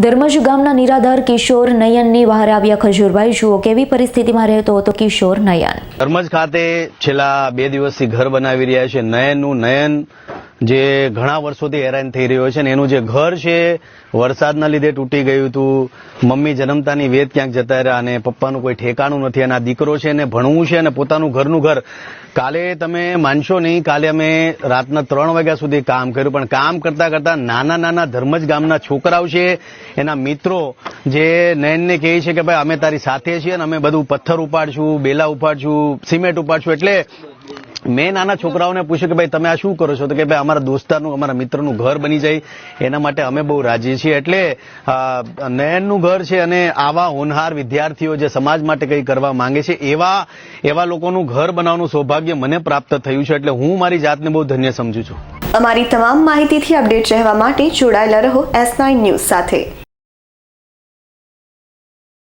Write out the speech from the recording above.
ધર્મજ ગામના નિરાધાર કિશોર નયનની બહાર આવ્યા ખજૂરભાઈ. જુઓ કેવી પરિસ્થિતિમાં રહેતો હતો કિશોર નયન. ધર્મજ ખાતે છેલ્લા 2 દિવસથી ઘર બનાવી રહ્યા છે. નયન જે ઘણા વર્ષોથી હેરાન થઈ રહ્યો છે ને એનું જે ઘર છે વરસાદના લીધે તૂટી ગયું હતું. મમ્મી જન્મતાની વેદ ક્યાંક જતા રહ્યા અને પપ્પાનું કોઈ ઠેકાણું નથી અને આ દીકરો છે ને ભણવું છે અને પોતાનું ઘરનું ઘર. કાલે તમે માનશો નહીં, કાલે અમે રાતના 3 વાગ્યા સુધી કામ કર્યું, પણ કામ કરતા કરતા નાના ધર્મજ ગામના છોકરાઓ છે, એના મિત્રો જે નયનને કહે છે કે ભાઈ અમે તારી સાથે છીએ અને અમે બધું પથ્થર ઉપાડશું, બેલા ઉપાડશું, સિમેન્ટ ઉપાડશું. એટલે મેં નાના છોકરાઓને પૂછ્યું કે ભાઈ તમે આ શું કરો છો? તો કે ભાઈ અમારા દોસ્તારનું, અમારા મિત્રનું ઘર બની જાય એના માટે અમે બહુ રાજી છીએ. એટલે નયનનું ઘર છે અને આવા હોનહાર વિદ્યાર્થીઓ જે સમાજ માટે કંઈ કરવા માંગે છે એવા લોકોનું ઘર બનાવવાનું સૌભાગ્ય મને પ્રાપ્ત થયું છે. એટલે હું મારી જાતને બહુ ધન્ય સમજુ છું. અમારી તમામ માહિતીથી અપડેટ રહેવા માટે જોડાયેલા રહો S9 ન્યૂઝ સાથે.